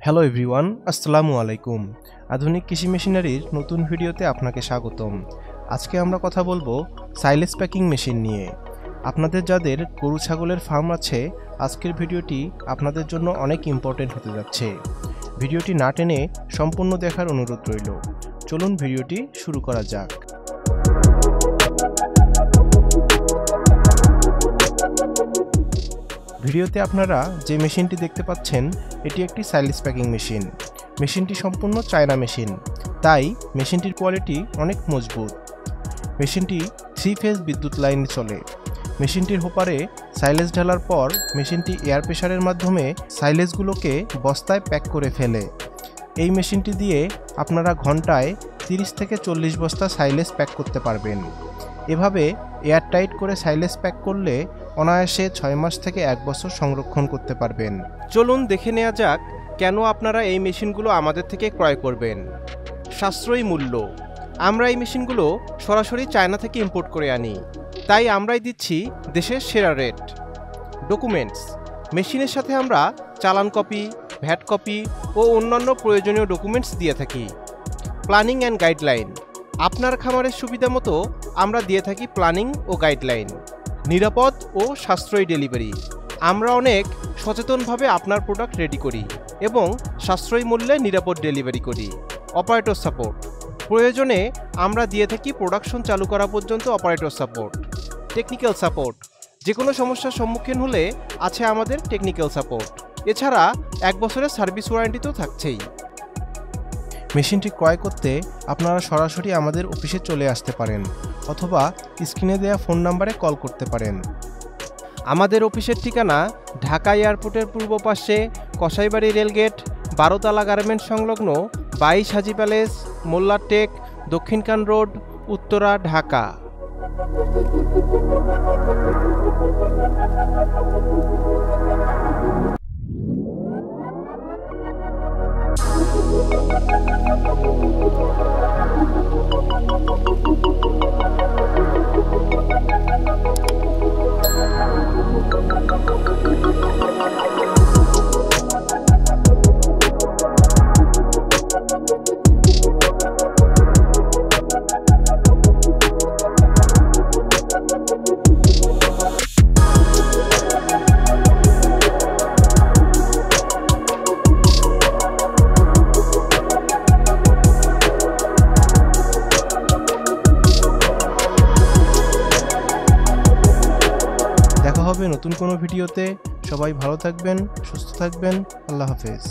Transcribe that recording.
Hello everyone, আসসালামু আলাইকুম। আধুনিক কৃষি মেশিনারির নতুন ভিডিওতে আপনাকে স্বাগতম। আজকে আমরা কথা বলবো সাইলেজ প্যাকিং মেশিন নিয়ে। আপনাদের যাদের গরু ছাগলের ফার্ম আছে, আজকের ভিডিওটি আপনাদের জন্য অনেক ইম্পর্টেন্ট হতে যাচ্ছে। ভিডিওটি না টেনে সম্পূর্ণ দেখার অনুরোধ রইল। চলুন ভিডিওটি শুরু করা যাক। ভিডিওতে আপনারা যে মেশিনটি দেখতে পাচ্ছেন, এটি একটি সাইলেজ প্যাকিং মেশিন। মেশিনটি সম্পূর্ণ চায়না মেশিন, তাই মেশিনটির কোয়ালিটি অনেক মজবুত। মেশিনটি 3 ফেজ বিদ্যুৎ লাইনে চলে। মেশিনটির হোপারে সাইলেজ ঢালার পর মেশিনটি এয়ার প্রেসারের মাধ্যমে সাইলেজগুলোকে বস্তায় প্যাক করে ফেলে। এই মেশিনটি দিয়ে আপনারা ঘন্টায় 30 থেকে 40 বস্তা সাইলেজ প্যাক করতে পারবেন। এভাবে এয়ারটাইট করে সাইলেজ প্যাক করলে অনায়াসে 6 মাস থেকে 1 বছর সংরক্ষণ করতে পারবেন। চলুন দেখে নেওয়া যাক কেন আপনারা এই মেশিনগুলো আমাদের থেকে ক্রয় করবেন। সাশ্রয়ী মূল্য। আমরা এই মেশিনগুলো সরাসরি চায়না থেকে ইম্পোর্ট করে আনি, তাই আমরাই দিচ্ছি দেশের সেরা রেট। ডকুমেন্টস। মেশিনের সাথে আমরা চালান কপি, ভ্যাট কপি ও অন্যান্য প্রয়োজনীয় ডকুমেন্টস দিয়ে থাকি। Planning and guideline. আপনার খামারের সুবিধা মতো আমরা দিয়ে থাকি প্ল্যানিং ও গাইডলাইন। নিরাপদ ও সাশ্রয়ী ডেলিভারি। আমরা অনেক সচেতনভাবে আপনার প্রোডাক্ট রেডি করি এবং সাশ্রয়ী মূল্যে নিরাপদ ডেলিভারি করি। Operator support. প্রয়োজনে আমরা দিয়ে থাকি প্রোডাকশন চালু করা পর্যন্ত অপারেটর সাপোর্ট। Technical support. যে কোনো সমস্যার সম্মুখীন হলে আছে আমাদের টেকনিক্যাল সাপোর্ট। এছাড়া 1 বছরের সার্ভিস ওয়ারেন্টি তো থাকছেই। মেশিনটি ক্রয় করতে আপনারা সরাসরি আমাদের অফিসে চলে আসতে পারেন অথবা স্ক্রিনে দেওয়া ফোন নাম্বারে কল করতে পারেন। আমাদের অফিসের ঠিকানা ঢাকা এয়ারপোর্টের পূর্ব পাশে কসাইবাড়ি রেলগেট, 12 তলা গার্মেন্টস সংলগ্ন 22 হাজি প্যালেস, মোল্লারটেক, দক্ষিণকান রোড, উত্তরা, ঢাকা। দেখা হবে নতুন কোনো ভিডিওতে। সবাই ভালো থাকবেন, সুস্থ থাকবেন। আল্লাহ হাফেজ।